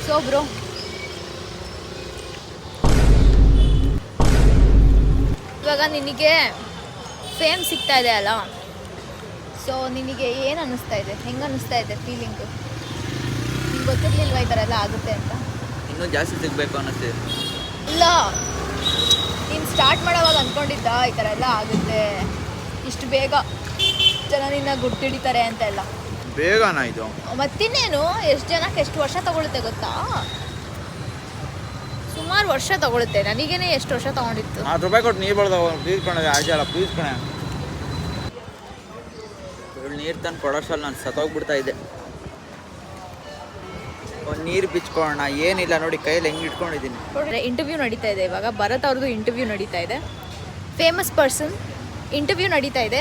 So bro, ಇವಾಗ ನಿನಗೆ fame ಸಿಗ್ತಾ ಇದೆ ಅಲ್ಲ, ಸೊ ನಿನಗೆ ಏನು ಅನ್ನಿಸ್ತಾ ಇದೆ, ಹೆಂಗೆ ಅನ್ನಿಸ್ತಾ ಇದೆ ಫೀಲಿಂಗು? ನಿಮ್ಗೆ ಗೊತ್ತಿರಲಿಲ್ವಾ ಈ ಥರ ಎಲ್ಲ ಆಗುತ್ತೆ ಅಂತ? ಇನ್ನೂ ಜಾಸ್ತಿ ಸಿಗಬೇಕು ಅನ್ನಿಸ್ತಿದೆ. ಇಲ್ಲ, ನೀನು ಸ್ಟಾರ್ಟ್ ಮಾಡೋವಾಗ ಅಂದ್ಕೊಂಡಿದ್ದ ಈ ಥರ ಎಲ್ಲ ಆಗುತ್ತೆ, ಇಷ್ಟು ಬೇಗ ಜನ ನಿನ್ನ ಗುರ್ತಿಡಿತಾರೆ ಅಂತೆಲ್ಲ? ಬೇಗನಾ ಇದು? ಮತ್ತಿನ್ನೇನು, ಎಷ್ಟು ಜನಕ್ಕೆ ಎಷ್ಟು ವರ್ಷ ತಗೊಳುತ್ತೆ ಗೊತ್ತಾ? ಸುಮಾರು ವರ್ಷ ತಗೊಳುತ್ತೆ. ನನಗೇನೆ ಎಷ್ಟು ವರ್ಷ ತಗೊಂಡಿತ್ತು. ₹10 ಕೊಟ್ಟು ನೀರು ಬಳ್ದವ, ಪ್ಲೀಸ್ ಕಣೆ, ಆಜಲ್ಲ ಪ್ಲೀಸ್ ಕಣೆ. ನೀರು ತಂದು ಕೊಡೋಷ್ಟಲ್ಲಿ ನಾನು ಸತ್ತೋಗ್ಬಿಡ್ತಾ ಇದ್ದೆ. ಒಂದು ನೀರು ಬಿಚ್ಕೊಳ್ಳೋಣ, ಏನಿಲ್ಲ ನೋಡಿ ಕೈಯಲ್ಲಿ ಹೆಂಗೆ ಇಟ್ಕೊಂಡಿದ್ದೀನಿ. ಇಂಟರ್ವ್ಯೂ ನಡೀತಾ ಇದೆ ಇವಾಗ, ಭರತ್ ಅವ್ರದ್ದು ಇಂಟರ್ವ್ಯೂ ನಡೀತಾ ಇದೆ. ಫೇಮಸ್ ಪರ್ಸನ್ ಇಂಟರ್ವ್ಯೂ ನಡೀತಾ ಇದೆ.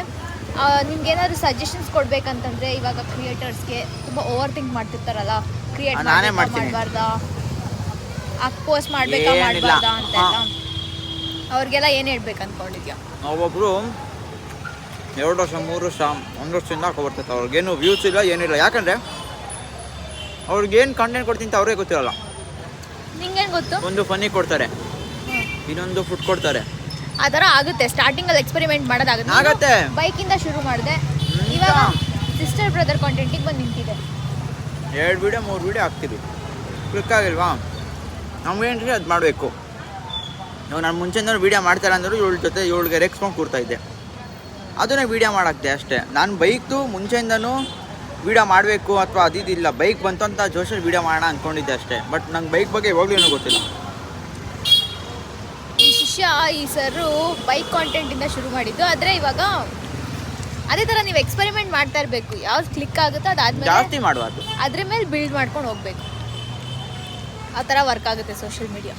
ನಿಮ್ಗೇನಾದ್ರು ಸಜೆಷನ್ಸ್ ಕೊಡ್ಬೇಕಂತಂದ್ರೆ, ಇವಾಗ ಕ್ರಿಯೇಟರ್ಸ್ಗೆ ತುಂಬ ಓವರ್ ಥಿಂಕ್ ಮಾಡ್ತಿರ್ತಾರಲ್ಲ, ಕ್ರಿಯೇಟ್ ಮಾಡಬಾರ್ದಾ, ಪೋಸ್ಟ್ ಮಾಡಬೇಕಾ ಮಾಡಬಾರ್ದಾ ಅಂತೆಲ್ಲ, ಅವ್ರಿಗೆಲ್ಲ ಏನು ಹೇಳ್ಬೇಕು ಅಂದ್ಕೊಂಡಿದ್ಯಾ? ಒಬ್ಬೊಬ್ರು 2 ವರ್ಷ 3 ವರ್ಷ 1 ವರ್ಷದಿಂದ ಹಾಕೊಬರ್ತೈತೆ, ಅವ್ರಿಗೇನು ವ್ಯೂಸ್ ಇಲ್ಲ ಏನಿಲ್ಲ. ಯಾಕಂದರೆ ಅವ್ರಿಗೇನು ಕಂಟೆಂಟ್ ಕೊಡ್ತೀನಿ ಅಂತ ಅವ್ರಿಗೆ ಗೊತ್ತಿರಲ್ಲ. ನಿಂಗೇನು ಗೊತ್ತು? ಒಂದು ಫನ್ನಿ ಕೊಡ್ತಾರೆ, ಇನ್ನೊಂದು ಫುಡ್ ಕೊಡ್ತಾರೆ. ಆ ಥರ ಆಗುತ್ತೆ. ಸ್ಟಾರ್ಟಿಂಗಲ್ಲಿ ಎಕ್ಸ್ಪೆರಿಮೆಂಟ್ ಮಾಡೋದಾಗುತ್ತೆ. ಬೈಕಿಂದ ಶುರು ಮಾಡಿದೆ, ಇವಾಗ ಸಿಸ್ಟರ್ ಬ್ರದರ್ ಕಾಂಟೆಂಟಿಗೆ ಬಂದು ನಿಂತಿದೆ. 2 ವೀಡಿಯೋ 3 ವೀಡಿಯೋ ಹಾಕ್ತೀವಿ, ಕ್ಲಿಕ್ ಆಗಿಲ್ವಾ ನಮಗೇನ್ರಿ ಅದು ಮಾಡಬೇಕು. ನಾನು ಮುಂಚೆಯಿಂದ ವೀಡಿಯೋ ಮಾಡ್ತಾರೆ ಅಂದರು, ಇವಳಿಗೆ ರೆಕ್ಸ್ಕೊಂಡು ಕೂರ್ತಾಯಿದ್ದೆ, ಅದನ್ನೇ ವೀಡಿಯೋ ಮಾಡಾಕ್ದೆ ಅಷ್ಟೇ. ನಾನು ಬೈಕ್ದು ಮುಂಚೆಯಿಂದನೂ ವೀಡಿಯೋ ಮಾಡಬೇಕು ಅಥವಾ ಅದಿದ್ದಿಲ್ಲ, ಬೈಕ್ ಬಂತು ಅಂತ ಜೋಶಲ್ಲಿ ವೀಡಿಯೋ ಮಾಡೋಣ ಅಂದ್ಕೊಂಡಿದ್ದೆ ಅಷ್ಟೇ. ಬಟ್ ನಂಗೆ ಬೈಕ್ ಬಗ್ಗೆ ಇವಾಗಲೂ ಏನೂ ಗೊತ್ತಿಲ್ಲ. ಈ ಶಿಷ್ಯ ಈ ಸರು ಬೈಕ್ ಕಾಂಟೆಂಟಿಂದ ಶುರು ಮಾಡಿದ್ದು, ಆದರೆ ಇವಾಗ ಅದೇ ಥರ ನೀವು ಎಕ್ಸ್ಪೆರಿಮೆಂಟ್ ಮಾಡ್ತಾ ಇರಬೇಕು. ಯಾವ್ದು ಕ್ಲಿಕ್ ಆಗುತ್ತೋ ಅದಾದ್ಮೇಲೆ ಜಾಸ್ತಿ ಮಾಡಬಾರ್ದು, ಅದ್ರ ಮೇಲೆ ಬಿಲ್ಡ್ ಮಾಡ್ಕೊಂಡು ಹೋಗ್ಬೇಕು. ಆ ಥರ ವರ್ಕ್ ಆಗುತ್ತೆ ಸೋಷಿಯಲ್ ಮೀಡಿಯಾ.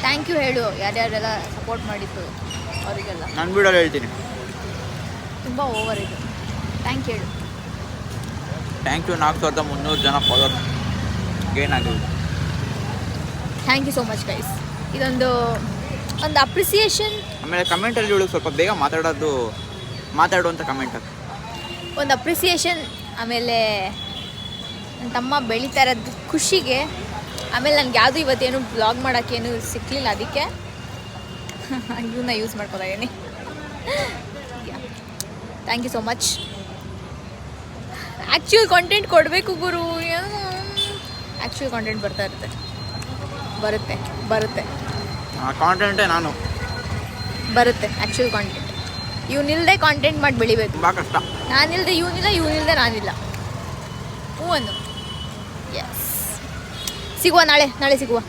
ಥ್ಯಾಂಕ್ ಯು ಹೇಳು ಯಾರ್ಯಾರೆಲ್ಲ ಸಪೋರ್ಟ್ ಮಾಡಿದ್ದು ಅವರಿಗೆಲ್ಲ. ನಾನು ವಿಡಿಯೋಲಿ ಹೇಳ್ತೀನಿ, ತುಂಬ ಓವರ್ ಇದು. ಥ್ಯಾಂಕ್ ಯು ಹೇಳು. Thank you. 4300 ಜನ ಫಾಲೋವರ್ ಗೇನ್ ಆಗಿದೆ. Thank you so much guys. ಇದೊಂದು ಅಪ್ರಿಸಿಯೇಷನ್. ಆಮೇಲೆ ಕಮೆಂಟಲ್ಲಿ ಇವಳು ಸ್ವಲ್ಪ ಬೇಗ ಮಾತಾಡುವಂಥ ಕಮೆಂಟ್, ಒಂದು ಅಪ್ರಿಸಿಯೇಷನ್. ಆಮೇಲೆ ನನ್ನ ತಮ್ಮ ಬೆಳೀತಾ ಇರೋದು ಖುಷಿಗೆ. ಆಮೇಲೆ ನನಗೆ ಯಾವುದು ಇವತ್ತೇನು ಬ್ಲಾಗ್ ಮಾಡೋಕ್ಕೇನು ಸಿಕ್ಕಲಿಲ್ಲ, ಅದಕ್ಕೆ ಇವನ್ನ ಯೂಸ್ ಮಾಡ್ಕೊತಾ ಇದ್ದೀನಿ. Thank you so much. Actual content ಕೊಡಬೇಕು ಗುರು. ಆ್ಯಕ್ಚುಯಲ್ ಕಾಂಟೆಂಟ್ ಬರುತ್ತೆ ಕಾಂಟೆಂಟೇ ನಾನು ಬರುತ್ತೆ. ಆ್ಯಕ್ಚುಯಲ್ ಕಾಂಟೆಂಟ್ ಇವನಿಲ್ಲದೆ ಕಾಂಟೆಂಟ್ ಮಾಡಿ ಬೆಳಿಬೇಕು. ತುಂಬ ಕಷ್ಟ. ನಾನಿಲ್ಲದೆ ಇವನಿಲ್ಲದೆ ನಾನಿಲ್ಲ. ಹ್ಞೂ ಅನ್ನು. ಎಸ್, ಸಿಗುವ ನಾಳೆ ಸಿಗುವ.